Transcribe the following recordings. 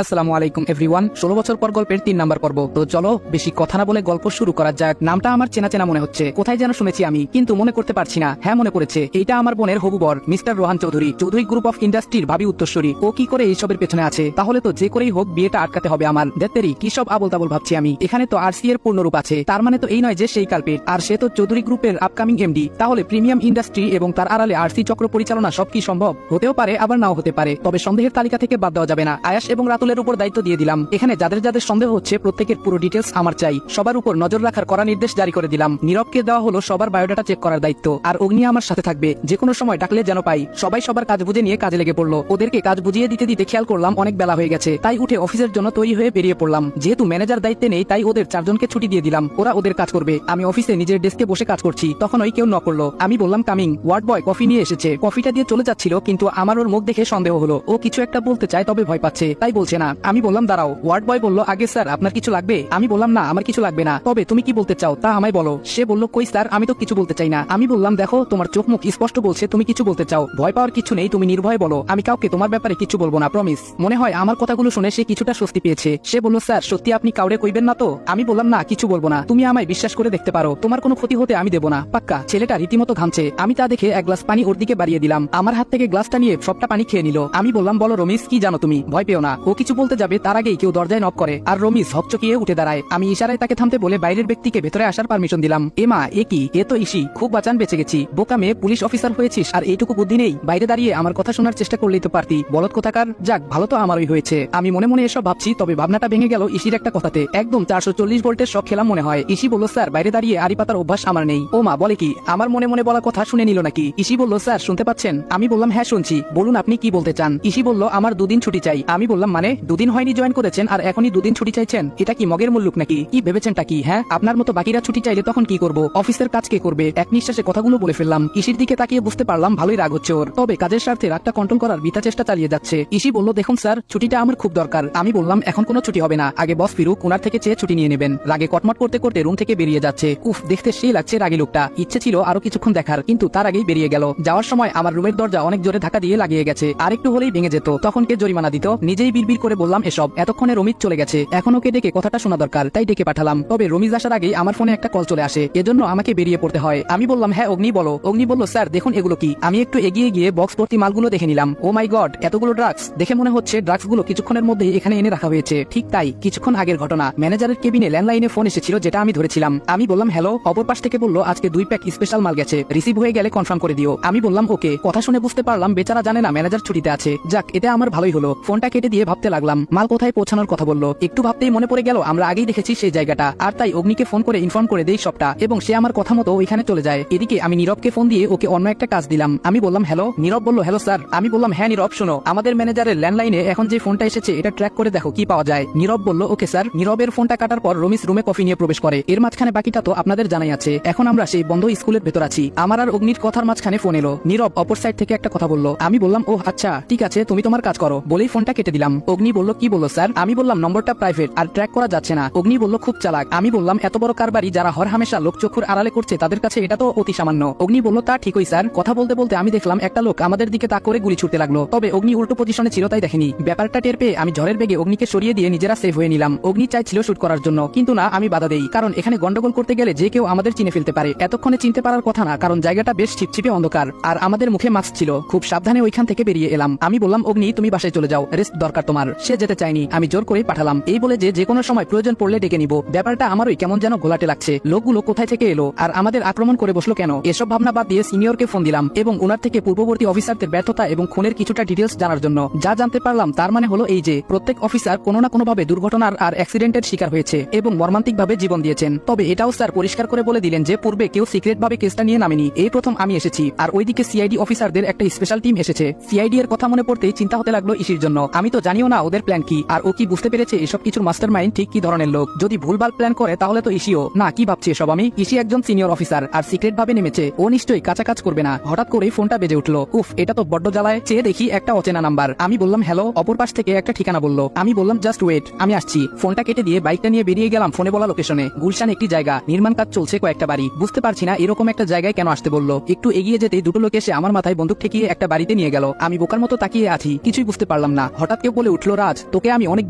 আসসালামু আলাইকুম এভরিওয়ান। 16 বছর পর গল্পের 3 নাম্বার পর্ব। তো চলো বেশি কথা না বলে গল্প শুরু করা যাক। নামটা আমার চেনা চেনা মনে হচ্ছে, কোথায় যেন শুনেছি আমি, কিন্তু মনে করতে পারছি না। হ্যাঁ, মনে পড়েছে, এইটা আমার বোনের হবু বর mister Rohan Chowdhury, Chowdhury group of ইন্ডাস্ট্রির ভাবি উত্তরসূরি। ও কি করে এইসবের পেছনে আছে? তাহলে তো যে করেই হোক বিয়েটা আটকাতে হবে আমার। দেতেরি কি সব আবল তাবল ভাবছি আমি। এখানে তো আরসি এর পূর্ণরূপ আছে, তার মানে তো এই নয় যে সেই কালপেট, আর সে তো চৌধুরী গ্রুপের আপকামিং এমডি। তাহলে প্রিমিয়াম ইন্ডাস্ট্রি এবং তার আড়ালে আরসি চক্র পরিচালনা সব কি সম্ভব? হতেও পারে, আবার নাও হতে পারে। তবে সন্দেহের তালিকা থেকে বাদ দেওয়া যাবে না। আয়াস এবং রাতুলের উপর দায়িত্ব দিয়ে দিলাম। এখানে যাদের যাদের সন্দেহ হচ্ছে প্রত্যেকের পুরো ডিটেলস আমার চাই। সবার উপর নজর রাখার কড়া নির্দেশ জারি করে দিলাম। নীরবকে দেওয়া হলো সবার বায়োডাটা চেক করার দায়িত্ব, আর অগ্নি আমার সাথে থাকবে, যে কোনো সময় ডাকলে যেন পাই। সবাই সবার কাজ বুঝে নিয়ে কাজে লেগে পড়লো। ওদেরকে কাজ বুঝিয়ে দিতে দিতে খেয়াল করলাম অনেক বেলা হয়ে গেছে, তাই উঠে অফিসের জন্য তৈরি হয়ে বেরিয়ে পড়লাম। যেহেতু ম্যানেজার দায়িত্বে নেই, তাই ওদের 4 জনকে ছুটি দিয়ে দিলাম, ওরা ওদের কাজ করবে। আমি অফিসে নিজের ডেস্কে বসে কাজ করছি, তখন ওই কেউ নক করলো। আমি বললাম কামিং। ওয়ার্ড বয় কফি নিয়ে এসেছে। কফিটা দিয়ে চলে যাচ্ছিল, কিন্তু আমার ওর মুখ দেখে সন্দেহ হলো। ও কিছু একটা বলতে চায়, তবে ভয় পাচ্ছে, তাই বলছে না। আমি বললাম দাঁড়াও। ওয়ার্ড বয় বলল আগে স্যার আপনার কিছু লাগবে? আমি বললাম না, আমার কিছু লাগবে না, তবে তুমি কি বলতে চাও তা আমায় বলো। সে বলল কই স্যার, আমি তো কিছু বলতে চাই না। আমি বললাম দেখো, তোমার চোখ মুখ স্পষ্ট বলছে তুমি কিছু বলতে চাও। ভয় পাওয়ার কিছু নেই, তুমি নির্ভয়ে বলো। আমি কাউকে তোমার ব্যাপারে কিছু বলবো না, প্রমিস। মনে হয় আমার কথাগুলো শুনে সে কিছুটা স্বস্তি পেয়েছে। সে বলল স্যার সত্যি আপনি কাউরে কইবেন না তো? আমি বললাম না, কিছু বলবো না, তুমি আমায় বিশ্বাস করে দেখতে পারো, তোমার কোনো ক্ষতি হতে আমি দেবো না, পাক্কা। ছেলেটা রীতিমতো ঘামছে। আমি তা দেখে এক গ্লাস পানি ওর দিকে বাড়িয়ে দিলাম। আমার হাত থেকে গ্লাসটা নিয়ে সবটা পানি খেয়ে নিল। আমি বললাম বলো রমিস, কি জানো তুমি? ভয় পেও না। ও কিছু বলতে যাবে তার আগেই কেউ দরজায় নক করে, আর রমিস হকচকিয়ে উঠে দাঁড়ায়। আমি ইশারায় তাকে থামতে বলে বাইরের ব্যক্তিকে ভেতরে আসার পারমিশন দিলাম। এমা এ কি, এ তো ইসি, খুব বাঁচান বেঁচে গেছি। বোকা মেয়ে, পুলিশ অফিসার হয়েছিস আর এইটুকু বুদ্ধি নেই? বাইরে দাঁড়িয়ে আমার কথা শোনার চেষ্টা করলেই তো পারতি, বলদ কোথাকার। যাক, ভালো তো আমারই হয়েছে। আমি মনে মনে এসব ভাবছি, তবে ভাবনাটা ভেঙে গেল ইসির একটা কথাতে। একদম 440 ভোল্টের শক খেলাম মনে হয়। ইসি বলল স্যার বাইরে দাঁড়িয়ে আড়ি পাতার অভ্যাস আমার নেই। ও মা, বলে কি? আমার মনে মনে বলা কথা শুনে নিল নাকি? ইসি বলল স্যার শুনতে পাচ্ছেন? আমি বললাম হ্যাঁ শুনছি, বলুন আপনি কি বলতে চান। ইসি বলল আমার 2 দিন ছুটি চাই। আমি বললাম মানে? 2 দিন হয়নি জয়েন করেছেন আর এখনই 2 দিন ছুটি চাইছেন? এটা কি মগের মুল্লুক নাকি? কি ভেবেছেনটা কি? হ্যাঁ, আপনার মতো বাকিরা ছুটি চাইলে তখন কি করব? অফিসের কাজ কে করবে? এক নিঃশ্বাসে কথাগুলো বলে ফেললাম। ইসির দিকে তাকিয়ে বুঝতে পারলাম ভালোই রাগ হচ্ছে ওর, তবে কাজের স্বার্থে রাগটা কন্ট্রোল করার বৃথা চেষ্টা চালিয়ে যাচ্ছে। ইসি বলল দেখুন স্যার, ছুটিটা আমার খুব দরকার। আমি বললাম এখন কোনো ছুটি হবে না, আগে বস ফিরুক, ওনার থেকে চেয়ে ছুটি নিয়ে নেবেন। রাগে কটমট করতে করতে রুম থেকে বেরিয়ে যাচ্ছে। উফ, দেখতে সেই লাগছে রাগী লোকটা। ইচ্ছে ছিল আরো কিছুক্ষণ দেখার, কিন্তু তার আগেই বেরিয়ে গেল। যাওয়ার সময় আমার রুমের দরজা অনেক জোরে ধাক্কা দিয়ে লাগিয়ে গেছে। আর একটু হলেই ভেঙে যেত, তখন কে জরিমানা দিত? নিজেই বিড়বিড় করে বললাম এসব। এতক্ষণে রমিজ চলে গেছে, এখন ওকে ডেকে কথাটা শোনা দরকার, তাই ডেকে পাঠালাম। তবে রমিজ আসার আগেই আমার ফোনে একটা কল চলে আসে, এজন্য আমাকে বেরিয়ে পড়তে হয়। আমি বললাম হ্যাঁ অগ্নি বলো। অগ্নি বলল স্যার দেখুন এগুলো কি। আমি একটু এগিয়ে গিয়ে বক্স ভর্তি মালগুলো দেখে নিলাম। ও মাই গড, এতগুলো ড্রাগস! দেখে মনে হচ্ছে ড্রাগসগুলো কিছুক্ষণের মধ্যেই এখানে এনে রাখা হয়েছে। ঠিক তাই, কিছুক্ষণ আগের ঘটনা। ম্যানেজারের কেবিনে ল্যান্ডলাইনে ফোন এসেছিল, যেটা আমি ধরেছিলাম। আমি বললাম হ্যালো। অপর পাশ থেকে বলল আজকে 2 প্যাক স্পেশাল মাল গেছে, রিসিভ হয়ে গেলে কনফার্ম করে দিও। আমি বললাম ওকে। কথা শুনে বুঝতে পারলাম বেচারা জানে না ম্যানেজার ছুটিতে আছে। যাক, এটা আমার ভালোই হলো। ফোনটা কেটে দিয়ে ভাবতে লাগলাম মাল কোথায় পৌঁছানোর কথা বললো। একটু ভাবতেই মনে পড়ে গেল আমরা আগেই দেখেছি সেই জায়গাটা, আর তাই অগ্নিকে ফোন করে ইনফর্ম করে দেই সবটা, এবং সে আমার কথা মতো ওইখানে চলে যায়। এদিকে আমি নীরবকে ফোন দিয়ে ওকে অন্য একটা কাজ দিলাম। আমি বললাম হ্যালো। নীরব বলল হ্যালো স্যার। আমি বললাম হ্যাঁ নীরব শোনো, আমাদের ম্যানেজারের ল্যান্ডলাইনে এখন যে ফোনটা এসেছে এটা ট্র্যাক করে দেখো কি পাওয়া যায়। নীরব বলল ওকে স্যার। নীরবের ফোনটা কাটার পর রমিস রুমে কফি নিয়ে প্রবেশ করে। এর মাঝখানে বাকিটা তো আপনাদের জানাই আছে। এখন আমরা সেই বন্ধ স্কুলের ভেতর আছি। আমার আর অগ্নির কথার মাঝখানে ফোন এলো। নীরব অপর সাইড থেকে একটা কথা বলল। আমি বললাম ও আচ্ছা ঠিক আছে, তুমি তোমার কাজ করো, বলেই ফোনটা কেটে দিলাম। অগ্নি বলল কি বললো স্যার? আমি বললাম নম্বরটা প্রাইভেট আর ট্র্যাক করা যাচ্ছে না। অগ্নি বলল খুব চালাক। আমি বললাম এত বড় কারবারি যারা হর হামেশা লোক চক্ষুর আড়ালে করছে তাদের কাছে এটা তো অতি সামান্য। অগ্নি বলল তা ঠিকই স্যার। কথা বলতে বলতে আমি দেখলাম একটা লোক আমাদের দিকে তাক করে গুলি ছুটতে লাগলো, তবে অগ্নি উল্টো পজিশনে ছিল তাই দেখেনি। ব্যাপারটা টের পেয়ে আমি ঝড়ের বেগে অগ্নিকে সরিয়ে দিয়ে নিজেরা সেফ হয়ে নিলাম। অগ্নি চাইছিল শুট করার জন্য, কিন্তু না, আমি বাধা দেই, কারণ এখানে গন্ডগোল করতে গেলে যে কেউ আমাদের চিনে ফেলতে পারে। এতক্ষণে চিনতে পারার কথা না, কারণ জায়গাটা বেশ ছিপছিপে অন্ধকার আর আমাদের মুখে মাস্ক ছিল। খুব সাবধানে ওইখান থেকে বেরিয়ে এলাম। আমি বললাম অগ্নি তুমি বাসায় চলে যাও, রেস্ট দরকার তোমার। সে যেতে চায়নি, আমি জোর করে পাঠালাম, এই বলে যে কোনো সময় প্রয়োজন পড়লে ডেকে নিব। ব্যাপারটা আমারই কেমন যেন ঘোলাটে লাগছে। লোকগুলো কোথায় থেকে এলো আর আমাদের আক্রমণ করে বসলো কেন? এসব ভাবনা বাদ দিয়ে সিনিয়রকে ফোন দিলাম এবং ওনার থেকে পূর্ববর্তী অফিসারদের ব্যর্থতা এবং খুনের কিছুটা ডিটেলস জানার জন্য। যা জানতে পারলাম তার মানে হলো এই যে প্রত্যেক অফিসার কোনো না কোনোভাবে দুর্ঘটনার আর অ্যাক্সিডেন্টের শিকার হয়েছে এবং মর্মান্তিকভাবে জীবন দিয়েছেন। তবে এটাও স্যার পরিষ্কার করে বলে দিলেন যে পূর্বে কেউ সিক্রেট ভাবে কেসটা নিয়ে নামেনি, এই প্রথম আমি এসেছি। আর ওইদিকে সিআইডি অফিসারদের একটা স্পেশাল টিম এসেছে। সিআইডি এর কথা মনে পড়তেই চিন্তা হতে লাগলো ইসির জন্য। আমি তো জানিও না ওদের প্ল্যান কি, আর ও কি বুঝতে পেরেছে এসব কিছুর মাস্টার মাইন্ড ঠিক কি ধরনের লোক। যদি ভুলভাল প্ল্যান করে তাহলে তো ইসিও না। কি ভাবছি এসব আমি? ইসি একজন সিনিয়র অফিসার আর সিক্রেট ভাবে নেমেছে, ও নিশ্চয়ই কাঁচা কাজ করবে না। হঠাৎ করেই ফোনটা বেজে উঠলো। উফ, এটা তো বড্ড জ্বালায়। চেয়ে দেখি একটা অচেনা নাম্বার। আমি বললাম হ্যালো। অপর পাশ থেকে একটা ঠিকানা বলল। আমি বললাম জাস্ট ওয়েট, আমি আসছি। ফোনটা কেটে দিয়ে বাইকটা নিয়ে বেরিয়ে গেলাম ফোনে বলা লোকেশনে। গুলশান একটি জায়গা, নির্মাণ কাজ চলছে কয়েকটা বাড়ি। বুঝতে পারছি না এরকম একটা জায়গায় কেন আসতে বললো। একটু এগিয়ে যেতেই দুটো লোক এসে আমার মাথায় বন্দুক ঠেকিয়ে একটা বাড়িতে নিয়ে গেল। আমি বোকার মতো তাকিয়ে আছি, কিছুই বুঝতে পারলাম না। হঠাৎ কেউ বলে উঠল উঠলো, রাজ তোকে আমি অনেক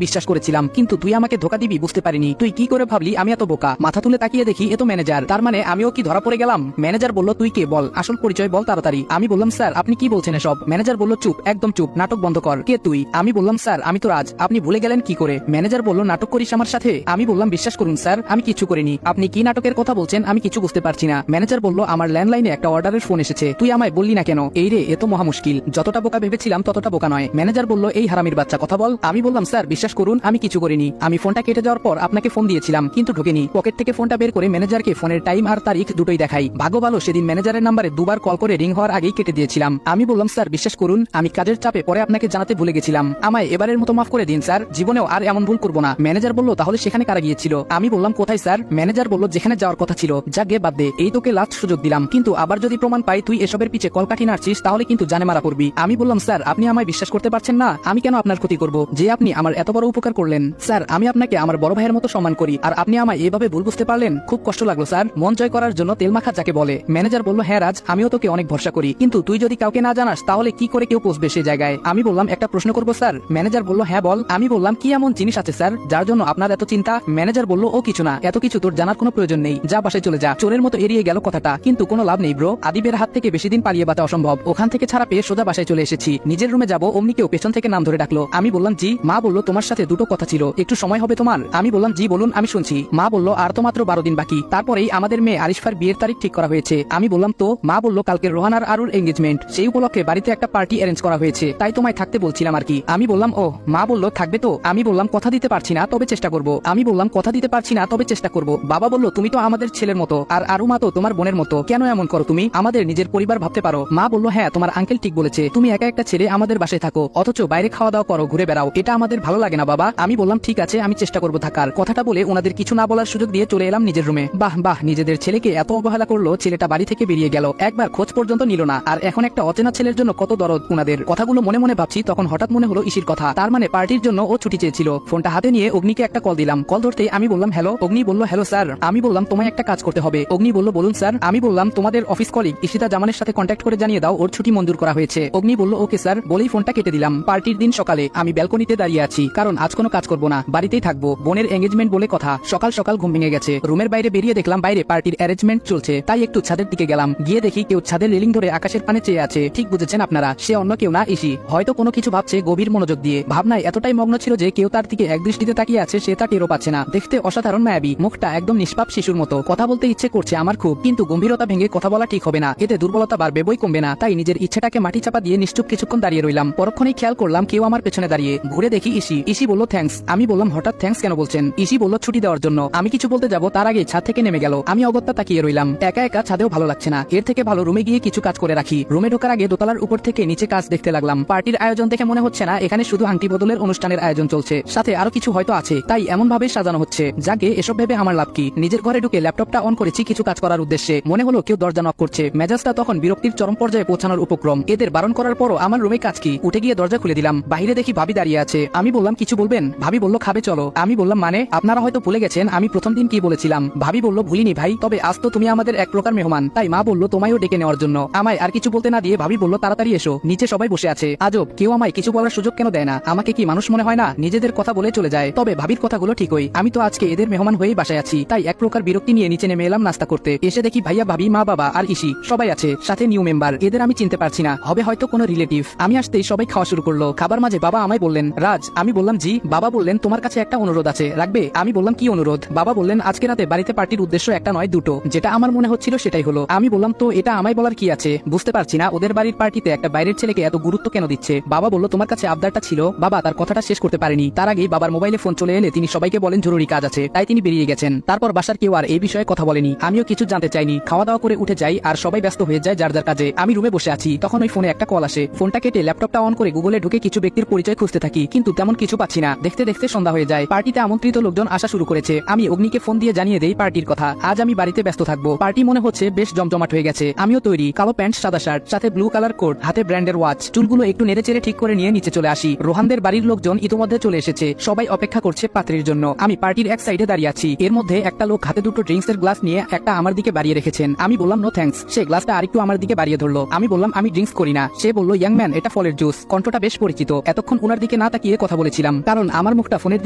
বিশ্বাস করেছিলাম, কিন্তু তুই আমাকে ধোকা দিবি বুঝতে পারিনি। তুই কি করে ভাবলি আমি এত বোকা? মাথা তুলে তাকিয়ে দেখি এ তো ম্যানেজার, তার মানে আমিও কি ধরা পড়ে গেলাম? ম্যানেজার বলল তুই কে, বল আসল পরিচয় বল তাড়াতাড়ি। আমি বললাম স্যার আপনি কি বলছেন এসব? ম্যানেজার বলল চুপ, একদম চুপ, নাটক বন্ধ কর। কে তুই? আমি বললাম স্যার আমি তো রাজ, আপনি ভুলে গেলেন কি করে? ম্যানেজার বলল নাটক করিস আমার সাথে? আমি বললাম বিশ্বাস করুন স্যার আমি কিছু করিনি। আপনি কি নাটকের কথা বলছেন আমি কিছু বুঝতে পারছি না। ম্যানেজার বলল আমার ল্যান্ডলাইনে একটা অর্ডারের ফোন এসেছে, তুই আমায় বললি না কেন? এই রে এ তো মহা মুশকিল, যতটা বোকা ভেবেছিলাম ততটা বোকা নয়। ম্যানেজার বলল এই হারামির বাচ্চা কথা বল। আমি বললাম স্যার বিশ্বাস করুন আমি কিছু করিনি, আমি ফোনটা কেটে যাওয়ার পর আপনাকে ফোন দিয়েছিলাম কিন্তু ঢোকেনি। পকেট থেকে ফোনটা বের করে ম্যানেজারকে ফোনের টাইম আর তারিখ দুটোই দেখাই। ভাগ্য ভালো সেদিন ম্যানেজারের নাম্বারে দুবার কল করে রিং হওয়ার আগেই কেটে দিয়েছিলাম। আমি বললাম স্যার বিশ্বাস করুন আমি কাজের চাপে পরে আপনাকে জানাতে ভুলে গেছিলাম, আমায় এবারের মতো মাফ করে দিন স্যার, জীবনেও আর এমন ভুল করবো না। ম্যানেজার বলল তাহলে সেখানে কারা গিয়েছিল? আমি বললাম কোথায় স্যার? ম্যানেজার বলল যেখানে যাওয়ার কথা ছিল। যাকে বাদ দে, এই তোকে লাস্ট সুযোগ দিলাম, কিন্তু আবার যদি প্রমাণ পাই তুই এসবের পিছে কলকাঠি নাড়ছিস তাহলে কিন্তু জানে মারা পড়বি। আমি বললাম স্যার আপনি আমায় বিশ্বাস করতে পারছেন না? আমি কেন আপনার ক্ষতি করব যে আপনি আমার এত বড় উপকার করলেন? স্যার আমি আপনাকে আমার বড় ভাইয়ের মতো সম্মান করি, আর আপনি আমায় এভাবে ভুল বুঝতে পারলেন, খুব কষ্ট লাগলো স্যার। মন জয় করার জন্য তেল মাখা যাকে বলে। ম্যানেজার বলল হ্যাঁ রাজ আমিও তোকে অনেক ভরসা করি, কিন্তু তুই যদি কাউকে না জানাস তাহলে কি করে কেউ পৌঁছবে সে জায়গায়? আমি বললাম একটা প্রশ্ন করবো স্যার? ম্যানেজার বলল হ্যাঁ বল। আমি বললাম কি এমন জিনিস আছে স্যার যার জন্য আপনার এত চিন্তা? ম্যানেজার বলল ও কিছু না, এত কিছু তোর জানার কোনো প্রয়োজন নেই, যা বাসায় চলে যা। চোরের মতো এড়িয়ে গেল কথাটা, কিন্তু কোনো লাভ নেই ব্রো, আদিবের হাত থেকে বেশি দিন পালিয়ে বাঁচা অসম্ভব। ওখান থেকে ছাড়া পেয়ে সোজা বাসায় চলে এসেছি, নিজের রুমে যাবো অমনি কেউ পেছন থেকে নাম ধরে ডাকলো। আমি বললাম জি। মা বলল তোমার সাথে দুটো কথা ছিল, একটু সময় হবে তোমার? আমি বললাম জি বলুন আমি শুনছি। মা বলল আর তো মাত্র 12 দিন বাকি, তারপরেই আমাদের মেয়ে আরিশফার বিয়ের তারিখ ঠিক করা হয়েছে। আমি বললাম তো? মা বলল কালকে রোহান আর আরুর এঙ্গেজমেন্ট, সেই উপলক্ষে বাড়িতে একটা পার্টি অ্যারেঞ্জ করা হয়েছে, তাই তোমায় থাকতে বলছিলাম আর কি। আমি বললাম ও। মা বলল থাকবে তো? আমি বললাম কথা দিতে পারছি না তবে চেষ্টা করব। আমি বললাম কথা দিতে পারছি না তবে চেষ্টা করব। বাবা বলল তুমি তো আমাদের ছেলের মতো, আর আরু মা তো তোমার বোনের মতো, কেন এমন করো তুমি? আমাদের নিজের পরিবার ভাবতে পারো। মা বলল হ্যাঁ তোমার আঙ্কেল ঠিক বলেছে, তুমি একা একটা ছেলে আমাদের বাসায় থাকো, অথচ বাইরে খাওয়া দাওয়া করো, ঘুরে বেড়াও, এটা আমাদের ভালো লাগে না বাবা। আমি বললাম ঠিক আছে আমি চেষ্টা করব থাকার। কথাটা বলে ওনাদের কিছু না বলার সুযোগ দিয়ে চলে এলাম নিজের রুমে। বাহ বাহ, নিজেদের ছেলেকে এত অবহেলা করলো, ছেলেটা বাড়ি থেকে বেরিয়ে গেল, একবার খোঁজ পর্যন্ত নিল না, আর এখন একটা অচেনা ছেলের জন্য কত দরদ উনাদের। কথাগুলো মনে মনে ভাবছি, তখন হঠাৎ মনে হলো ইসির কথা, তার মানে পার্টির জন্য ও ছুটি চেয়েছিল। ফোনটা হাতে নিয়ে অগ্নিকে একটা কল দিলাম, কল ধরতে আমি বললাম হ্যালো। অগ্নি বলল হ্যালো স্যার। আমি বললাম তোমায় একটা কাজ করতে হবে। অগ্নি বলল বলুন স্যার। আমি বললাম তোমাদের অফিস কলিগ ইশিতা জামানের সাথে কন্ট্যাক্ট করে জানিয়ে দাও ওর ছুটি মঞ্জুর করা হয়েছে। অগ্নি বলল ওকে স্যার, বলেই ফোনটা কেটে দিলাম। পার্টির দিন সকালে আমি ব্যালকনিতে দাঁড়িয়ে আছি, কারণ আজ কোনো কাজ করব না, বাড়িতেই থাকবো, বোনের এঙ্গেজমেন্ট বলে কথা। সকাল সকাল ঘুম ভেঙে গেছে, রুমের বাইরে বেরিয়ে দেখলাম বাইরে পার্টির অ্যারেঞ্জমেন্ট চলছে, তাই একটু ছাদের দিকে গেলাম। গিয়ে দেখি কেউ ছাদের রেলিং ধরে আকাশের পানে চেয়ে আছে। ঠিক বুঝেছেন আপনারা, সে অন্য কেউ না ইসি, হয়তো কোনো কিছু ভাবছে গভীর মনোযোগ দিয়ে, ভাবনায় এতটাই মগ্ন ছিল যে কেউ তার দিকে এক দৃষ্টিতে তাকিয়ে আছে সে তা টেরও পাচ্ছে না। দেখতে অসাধারণ মায়াবী, মুখটা একদম নিষ্পাপ শিশুর মতো। কথা বলতে ইচ্ছে করছে আমার খুব, কিন্তু গম্ভীরতা ভেঙে কথা বলা ঠিক হবে না, এতে দুর্বলতা বাড়বে বই কমবে না, তাই নিজের ইচ্ছেটাকে মাটি চাপা দিয়ে নিশ্চুপ কিছুক্ষণ দাঁড়িয়ে রইলাম। পরক্ষণেই খেয়াল করলাম কেউ আমার পেছনে দাঁড়িয়ে, ঘুরে দেখি ইসি। ইসি বলল থ্যাঙ্কস। আমি বললাম হঠাৎ থ্যাঙ্কস কেন বলছেন? ইসি বলল ছুটি দেওয়ার জন্য। আমি কিছু বলতে যাব তার আগে ছাদ থেকে নেমে গেল। আমি অগত্যা তাকিয়ে রইলাম, একা একা ছাদেও ভালো লাগছে না, এর থেকে ভালো রুমে গিয়ে কিছু কাজ করে রাখি। রুমে ঢোকার আগে দোতলার উপর থেকে নিচে কাজ দেখতে লাগলাম। পার্টির আয়োজন দেখে মনে হচ্ছে না এখানে শুধু আংটি বদলের অনুষ্ঠানের আয়োজন চলছে, সাথে আরো কিছু হয়তো আছে, তাই এমন ভাবে সাজানো হচ্ছে। যাকে এসব ভেবে আমার লাভ কি? নিজের ঘরে ঢুকে ল্যাপটপটা অন করেছি কিছু কাজ করার উদ্দেশ্যে, মনে হলো কেউ দরজা নক করছে। মেজাজটা তখন বিরক্তির চরম পর্যায়ে পৌঁছানোর উপক্রম। এদের বারণ করার পরও আমার রুমে কাজ কি? উঠে গিয়ে দরজা খুলে দিলাম, বাইরে দেখি ভাবি দাঁড়িয়ে আছে। আমি বললাম কিছু বলবেন? ভাবি বলল খাবে চলো। আমি বললাম মানে? আপনারা হয়তো ভুলে গেছেন আমি প্রথম দিন কি বলেছিলাম। ভাবি বলল ভুলিনি ভাই, তবে আজ তো তুমি আমাদের এক প্রকার মেহমান, তাই মা বলল তোমায়ও ডেকে নেওয়ার জন্য। আমায় আর কিছু বলতে না দিয়ে ভাবি বলল তাড়াতাড়ি এসো, নিচে সবাই বসে আছে। আজব, কেউ আমায় কিছু বলার সুযোগ কেন দেয় না? আমাকে কি মানুষ মনে হয় না? নিজেদের কথা বলে চলে যায়। তবে ভাবির কথাগুলো ঠিকই, আমি তো আজকে এদের মেহমান হয়েই বাসায় আছি, তাই এক প্রকার বিরক্তি নিয়ে নিচে নেমে এলাম নাস্তা করতে। এসে দেখি ভাইয়া ভাবি মা বাবা আর ইসি সবাই আছে, সাথে নিউ মেম্বার। এদের আমি চিনতে পারছি না, হবে হয়তো কোনো রিলেটিভ। আমি আসতেই সবাই খাওয়া শুরু করলো। খাবার মাঝে বাবা আমায় বললেন রাজ। আমি বললাম জি। বাবা বললেন তোমার কাছে একটা অনুরোধ আছে, রাখবে? আমি বললাম কি অনুরোধ? বাবা বললেন আজকে রাতে বাড়িতে পার্টির উদ্দেশ্য একটা নয় দুটো, যেটা আমার মনে হচ্ছিল সেটাই হলো। আমি বললাম তো এটা আমায় বলার কি আছে? বুঝতে পারছি না ওদের বাড়ির পার্টিতে একটা বাইরের ছেলেকে এত গুরুত্ব কেন দিচ্ছে। বাবা বলল তোমার কাছে আবদারটা ছিল। বাবা তার কথাটা শেষ করতে পারেনি, তার আগেই বাবার মোবাইলে ফোন চলে এলে তিনি সবাইকে বলেন জরুরি কাজ আছে, তাই তিনি বেরিয়ে গেছেন। তারপর বাসার কেউ আর এই বিষয়ে কথা বলেনি, আমিও কিছু জানতে চাইনি। খাওয়া দাওয়া করে উঠে যাই আর সবাই ব্যস্ত হয়ে যায় যার যার কাজে। আমি রুমে বসে আছি, তখন ওই ফোনে একটা কল আসে। ফোনটা কেটে ল্যাপটপটা অন করে গুগলে ঢুকে কিছু ব্যক্তির পরিচয় খুঁজতে থাকি, কিন্তু তেমন কিছু পাচ্ছি না। দেখতে দেখতে সন্ধ্যা হয়ে যায়, পার্টিতে আমন্ত্রিত লোকজন আসা শুরু করেছে। আমি অগ্নিকে ফোন দিয়ে জানিয়ে দেই পার্টির কথা, আজ আমি বাড়িতে ব্যস্ত থাকবো। পার্টি মনে হচ্ছে বেশ জমজমাট হয়ে গেছে। আমিও তৈরি, কালো প্যান্ট সাদা শার্ট, সাথে ব্লু কালার কোট, হাতে ব্র্যান্ডের ওয়াচ, চুলগুলো একটু নেড়ে চেড়ে ঠিক করে নিয়ে নিচে চলে আসি। রোহানদের বাড়ির লোকজন ইতিমধ্যে চলে এসেছে, সবাই অপেক্ষা করছে পাত্রীর জন্য। আমি পার্টির এক সাইডে দাঁড়িয়ে আছি, এর মধ্যে একটা লোক হাতে দুটো ড্রিঙ্কস এর গ্লাস নিয়ে একটা আমার দিকে বাড়িয়ে রেখেছেন। আমি বললাম নো থ্যাঙ্কস। সে গ্লাসটা আরেকটু আমার দিকে বাড়িয়ে ধরলো। আমি বললাম আমি ড্রিঙ্কস করি না। সে বলল ইয়াং ম্যান এটা ফলের জুস। কণ্ঠটা বেশ পরিচিত, এতক্ষণ উনার দিকে দিকে না তাকিয়ে কথা বলেছিলাম, কারণ আমার মুখটা ফোনের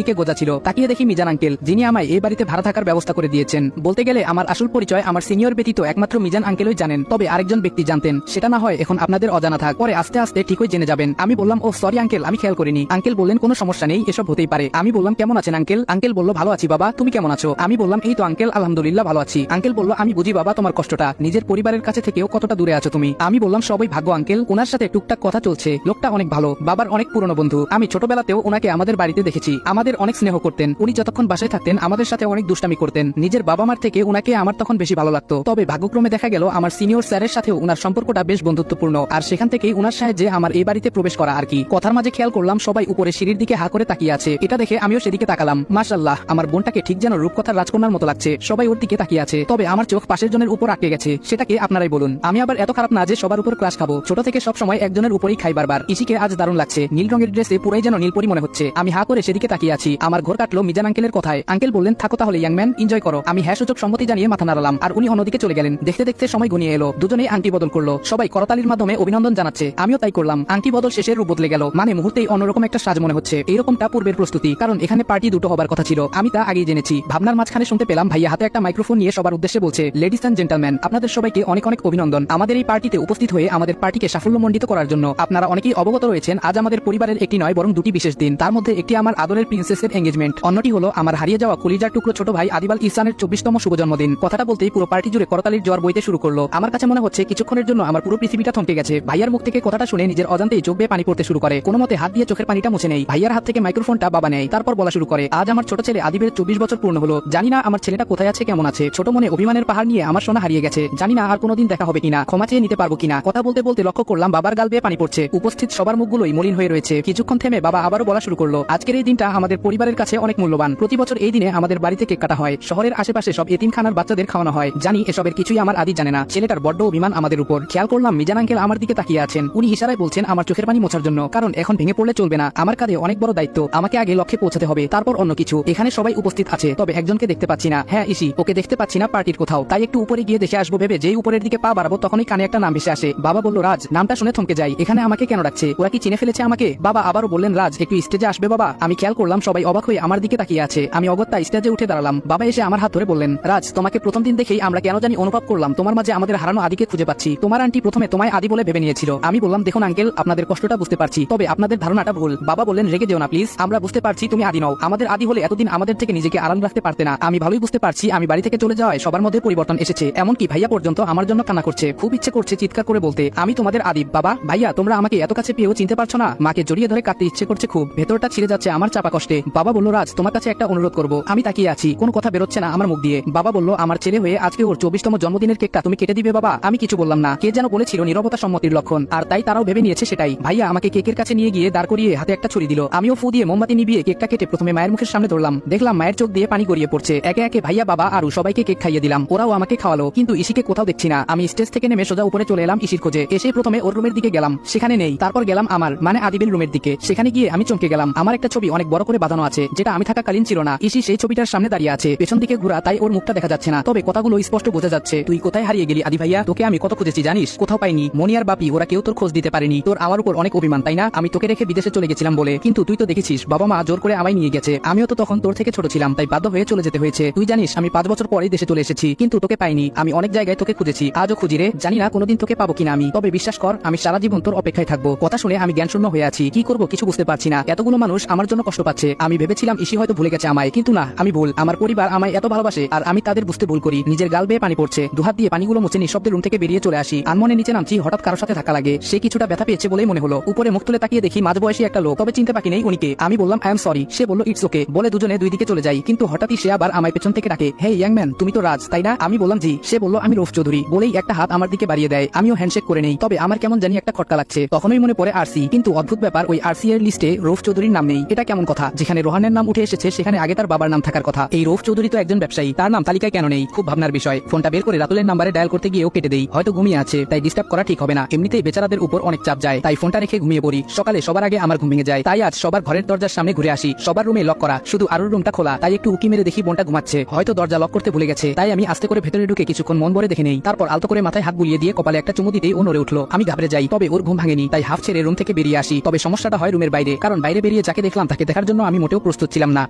দিকে গোজা ছিল। তাকিয়ে দেখি মিজান আঙ্কেল, যিনি আমায় এই বাড়িতে ভাড়া থাকার ব্যবস্থা করে দিয়েছেন। বলতে গেলে আমার আসল পরিচয় আমার সিনিয়র ব্যতীত একমাত্র মিজান আঙ্কেলই জানেন, তবে আরেকজন ব্যক্তি জানতেন, সেটা না হয় এখন আপনাদের অজানা থাক, পরে আস্তে আস্তে ঠিকই জেনে যাবেন। আমি বললাম, ও সরি আঙ্কেল, আমি খেয়াল করিনি। আঙ্কেল বললেন কোনো সমস্যা নেই, এসব হতেই পারে। আমি বললাম, কেমন আছেন আঙ্কেল? আঙ্কেল বলল, ভালো আছি বাবা, তুমি কেমন আছো? আমি বললাম, এই তো আঙ্কেল, আলহামদুলিল্লাহ ভালো আছি। আঙ্কেল বলল, আমি বুঝি বাবা তোমার কষ্টটা, নিজের পরিবারের কাছে থেকেও কতটা দূরে আছো তুমি। আমি বললাম, সবই ভাগ্য আঙ্কেল, ওনার সাথে টুকটাক কথা চলছে, লোকটা অনেক ভালো, বাবার অনেক পুরনো বন্ধু। আমি ছোটবেলাতেও ওনাকে আমাদের বাড়িতে দেখেছি, আমাদের অনেক স্নেহ করতেন। উনি যতক্ষণ বাসায় থাকতেন আমাদের সাথে অনেক দুষ্টামি করতেন। নিজের বাবা মার থেকে উনাকে আমার তখন বেশি ভালো লাগতো। তবে ভাগ্যক্রমে দেখা গেল আমার সিনিয়র স্যারের সাথেও উনার সম্পর্কটা বেশ বন্ধুত্বপূর্ণ, আর সেখান থেকেই উনার সাহায্যে আমার এই বাড়িতে প্রবেশ করা আর কি। কথার মাঝে খেয়াল করলাম সবাই উপরে সিঁড়ির দিকে হা করে তাকিয়ে আছে। এটা দেখে আমিও সেদিকে তাকালাম। মাশাআল্লাহ, আমার বোনটাকে ঠিক যেন রূপকথার রাজকন্যার মতো লাগছে। সবাই ওর দিকে তাকিয়ে আছে, তবে আমার চোখ পাশের জনের উপর আটকে গেছে। সেটাকে আপনারাই বলুন। আমি আবার এত খারাপ না যে সবার উপর ক্লাস খাবো। ছোট থেকে সব সময় একজনের উপরেই খাই বারবার। ইসিকে আজ দারুণ লাগছে, নীল রঙের ড্রেসে পুরাই যেন নীলপরি মনে হচ্ছে। আমি হা করে সেদিকে তাকিয়ে আছি। আমার ঘর কাটলো মিজান আঙ্কেলের কথায়। আঙ্কেল বললেন, থাকো তাহলে ইয়াংম্যান, এনজয় করো। আমি হ্যাঁ সূচক সম্মতি জানিয়ে মাথা নাড়ালাম, আর উনি অন্যদিকে চলে গেলেন। দেখতে দেখতে সময় ঘনিয়ে এলো, দুজনেই আংটি বদল করলো। সবাই করতালির মাধ্যমে অভিনন্দন জানাচ্ছে, আমিও তাই করলাম। আংটি বদল শেষে রূপ বদলে গেল, মানে মুহূর্তেই অন্যরকম একটা সাজ মনে হচ্ছে। এইরকমটা পূর্বের প্রস্তুতি, কারণ এখানে পার্টি দুটো হবার কথা ছিল, আমি তা আগেই জেনেছি। ভাবনার মাঝখানে শুনতে পেলাম ভাইয়া হাতে একটা মাইক্রোফোন নিয়ে সবার উদ্দেশ্যে বলছে, লেডিস এন্ড জেন্টলম্যান, আপনাদের সবাইকে অনেক অনেক অভিনন্দন আমাদের এই পার্টিতে উপস্থিত হয়ে আমাদের পার্টিকে সাফল্যমণ্ডিত করার জন্য। আপনারা অনেকেই অবগত রয়েছেন, আজ আমাদের পরিবারের একটি নয় বরং দুটি বিশেষ দিন। তার মধ্যে একটি আমার আদরের প্রিন্সেসের এঙ্গেজমেন্ট, অন্যটি হলো আমার হারিয়ে যাওয়া কলিজার টুকরো ছোট ভাই আদিবাল ইহসানের 24তম শুভ জন্মদিন। কথাটা বলতেই পুরো পার্টি জুড়ে করতালির জ্বর বইতে শুরু করলো। আমার কাছে মনে হচ্ছে কিছুক্ষণের জন্য আমার পুরো পৃথিবীটা থমকে গেছে। ভাইয়ার মুখ থেকে কথাটা শুনে নিজের অজান্তেই চোখ বেয়ে পানি পড়তে শুরু করে। কোনো মতে হাত দিয়ে চোখের পানিটা মুছে নেই। ভাইয়ার হাত থেকে মাইক্রোফোনটা বাবা নেয়, তারপর বলা শুরু করে, আজ আমার ছোট ছেলে আদিবের 24 বছর পূর্ণ হলো। জানি না আমার ছেলেটা কোথায় আছে, কেমন আছে। ছোট মনে অভিমানের পাহাড় নিয়ে আমার সোনা হারিয়ে গেছে। জানি না আর কোনোদিন দেখা হবে কিনা, ক্ষমা চেয়ে নিতে পারবো কিনা। কথা বলতে বলতে লক্ষ্য করলাম বাবার গাল বেয়ে পানি পড়ছে। উপস্থিত সবার মুখগুলোই মলিন হয়ে রয়েছে। কিছুক্ষণ থেমে বাবা আবারও বলা শুরু করলো, আজকের এই দিনটা আমাদের পরিবারের কাছে অনেক মূল্যবান। প্রতি বছর এই দিনে আমাদের বাড়িতে কেক কাটা হয়, শহরের আশেপাশে সব এতিমখানার বাচ্চাদের খাওয়ানো হয়। জানি এসবের কিছুই আমার আদি জানে না। ছেলেটার বড্ড অভিমান আমাদের উপর। খেয়াল করলাম মিজান আঙ্কেল আমার দিকে তাকিয়ে আছেন। উনি ইশারায় বলছেন আমার চোখের পানি মোছার জন্য, কারণ এখন ভেঙে পড়লে চলবে না। আমার কাঁধে অনেক বড় দায়িত্ব, আমাকে আগে লক্ষ্যে পৌঁছাতে হবে, তারপর অন্য কিছু। এখানে সবাই উপস্থিত আছে, তবে একজনকে দেখতে পাচ্ছি না। হ্যাঁ ইসি, ওকে দেখতে পাচ্ছি না পার্টির কোথাও। তাই একটু উপরে গিয়ে দেখে আসবো ভেবে যেই উপরের দিকে পা বাড়াবো তখনই কানে একটা নাম ভেসে আসে। বাবা বলল, রাজ। নামটা শুনে থমকে যাই। এখানে আমাকে কেন ডাকছে? ওরা কি চিনে ফেলেছে আমাকে? বাবা আবারও বললেন, রাজ একটু স্টেজে আসবে বাবা। আমি খেয়াল করলাম সবাই অবাক হয়ে আমার দিকে তাকিয়ে আছে। আমি অগত্যা স্টেজে উঠে দাঁড়ালাম। বাবা এসে আমার হাত ধরে বললেন, রাজ, তোমাকে প্রথম দিন দেখেই আমরা কেন জানি অনুভব করলাম তোমার মাঝে আমাদের হারানো আদিকে খুঁজে পাচ্ছি। তোমার আন্টি প্রথমে তোমায় আদি বলে ভেবে নিয়েছিল। আমি বললাম, দেখুন আঙ্কেল, আপনাদের কষ্টটা বুঝতে পারছি, তবে আপনাদের ধারণাটা ভুল। বাবা বললেন, রেগে যেও না প্লিজ, আমরা বুঝতে পারছি তুমি আদি নও। আমাদের আদি হলে এতদিন আমাদের থেকে নিজেকে আড়াল রাখতে পারতে না। আমি ভালোই বুঝতে পারছি আমি বাড়ি থেকে চলে যাওয়ায় সবার মধ্যে পরিবর্তন এসেছে। এমনকি ভাইয়া পর্যন্ত আমার জন্য কান্না করছে। খুব ইচ্ছে করছে চিৎকার করে বলতে, আমি তোমাদের আদি। বাবা, ভাইয়া, তোমরা আমাকে এত কাছে পেয়েও চিনতে পারছো না? মাকে জড়িয়ে ধরে কাঁদতে ইচ্ছে করছে খুব, ভেতরটা ছিঁড়ে যাচ্ছে আমার চাপা কষ্টে। বাবা বলল, রাজ, তোমার কাছে একটা অনুরোধ করব। আমি তাকিয়ে আছি, কোনো কথা বেরোচ্ছে না আমার মুখ দিয়ে। বাবা বলল, আমার ছেলে হয়ে আজকে ওর 24তম জন্মদিনের কেকটা তুমি কেটে দিবে বাবা? আমি কিছু বললাম না। কে যেন বলেছিল নীরবতা সম্মতির লক্ষণ, আর তাই তারাও ভেবে নিয়েছে সেটাই। ভাইয়া আমাকে কেকের কাছে নিয়ে গিয়ে দাঁড় করিয়ে হাতে একটা ছুরি দিল। আমিও ফু দিয়ে মোমবাতি নিভিয়ে কেকটা কেটে প্রথমে মায়ের মুখের সামনে ধরলাম। দেখলাম মায়ের চোখ দিয়ে পানি গড়িয়ে পড়ছে। একে একে ভাইয়া, বাবা আরও সবাইকে কেক খাইয়ে দিলাম। ওরাও আমাকে খাওয়ালো, কিন্তু ইসিকে কোথাও দেখছি না। আমি স্টেজ থেকে নেমে সোজা উপরে চলে এলাম ইসির খোঁজে। এসে প্রথমে ওর রুমের দিকে গেলাম, সেখানে নেই। তারপর গেলাম আমার মানে আদিবের রুমের দিকে। সেখানে গিয়ে আমি চমকে গেলাম। আমার একটা ছবি অনেক বড় করে বাঁধানো আছে, যেটা আমি থাকাকালীন ছিল না। ইসি সেই ছবিটার সামনে দাঁড়িয়ে আছে, পেছন দিকে ঘোরা, তাই ওর মুখটা দেখা যাচ্ছে না, তবে কথাগুলো স্পষ্ট বোঝা যাচ্ছে। তুই কোথায় হারিয়ে গেলি আদি ভাইয়া? তোকে আমি কত খুঁজেছি জানিস? কোথাও পাইনি। মনি আর বাপি ওরা কেউ তোর খোঁজ দিতে পারেনি। তোর আমার উপর অনেক অভিমান তাই না? আমি তোকে রেখে বিদেশে চলে গেছিলাম বলে, কিন্তু তুই তো দেখেছিস বাবা মা জোর করে আমায় নিয়ে গেছে। আমিও তো তখন তোর থেকে ছোট ছিলাম, তাই বাধ্য হয়ে চলে যেতে হয়েছে। তুই জানিস আমি 5 বছর পরেই দেশে চলে এসেছি, কিন্তু তোকে পাইনি। আমি অনেক জায়গায় তোকে খুঁজেছি, আজও খুঁজি রে। জানি না কোনোদিন তোকে পাবো কিনা আমি, তবে বিশ্বাস কর আমি সারা জীবন তোর অপেক্ষায় থাকবো। কথা শুনে আমি জ্ঞানশূন্য হয়ে আছি। কি করবো কিছু বুঝতে পারছি না। এতগুলো মানুষ আমার জন্য কষ্ট পাচ্ছে। আমি ভেবেছিলাম ইসি হয়তো ভুলে গেছে আমায়, কিন্তু না, আমি ভুল। আমার পরিবার আমায় এত ভালোবাসে, আর আমি তাদের বুঝতে ভুল করি। নিজের গাল বেয়ে পানি পড়ছে, দুহাত দিয়ে পানিগুলো মুছে নিঃশব্দে রুম থেকে বেরিয়ে চলে আসি। আনমনে নিচে নামছি, হঠাৎ কারোর সাথে ধাক্কা লাগে। সে কিছুটা ব্যথা পেয়েছে বলেই মনে হলো। উপরে মুখ তুলে তাকিয়ে দেখি মাঝবয়সী একটা লোক, তবে চিনতে বাকি নেই উনিকে। আমি বললাম, আই এম সরি। সে বলল, ইটস ওকে বলে দুজনে দুই দিকে চলে যাই। কিন্তু হঠাৎই সে আবার আমায় পেছন থেকে ডাকে, হে ইয়াং ম্যান, তুমি তো রাজ তাই না? আমি বললাম, জি। সে বলল, আমি রৌফ চৌধুরী বলেই একটা হাত আমার দিকে বাড়িয়ে দেয়। আমিও হ্যান্ডশেক করে নেই, তবে আমার কেমন জানি একটা খটকা লাগছে। তখনই মনে পড়ে আরসি, কিন্তু অদ্ভুত ব্যাপার, ওই আরসি এর লিস্টে রৌফ চৌধুরীর নাম নেই। এটা কেমন কথা? যেখানে রোহানের নাম উঠে এসেছে সেখানে আগে তার বাবার নাম থাকার কথা। এই রৌফ চৌধুরী তো একজন ব্যবসায়ী, তার নাম তালিকায় কেন নেই? খুব ভাবনার বিষয়। ফোনটা বের করে রাতুলের নাম্বারে ডায়াল করতে গিয়েও কেটে দেই। হয়তো ঘুমিয়ে আছে, তাই ডিস্টার্ব করা ঠিক হবে না। এমনিতেই বেচারাদের উপর অনেক চাপ যায়, তাই ফোনটা রেখে ঘুমিয়ে পড়ি। সকালে সবার আগে আমার ঘুম ভেঙে যায়, তাই আজ সবার ঘরের দরজার সামনে ঘুরে আসি। সবার রুমে লক করা, শুধু আরুর রুমটা খোলা। তাই একটু উকি মেরে দেখি বোনটা ঘুমাচ্ছে, হয়তো দরজা লক করতে ভুলে গেছে। তাই আমি আস্তে করে ভেতরে ঢুকে কিছুক্ষণ মন ভরে দেখে নেই। তারপর আলতো করে মাথায় হাত বুলিয়ে দিয়ে কপালে একটা চুমু দিতেই ও নড়ে উঠলো। আমি ঘাবড়ে যাই, তবে ওর ঘুম ভাঙেনি, তাই হাফ ছেড়ে রুম থেকে বেরিয়ে আসি। তবে সমস্যাটা হয় হয় রুমের বাইরে, কারণ বাইরে বেরিয়ে যাকে দেখলাম তাকে দেখার জন্য আমি মোটেও প্রস্তুত ছিলাম না।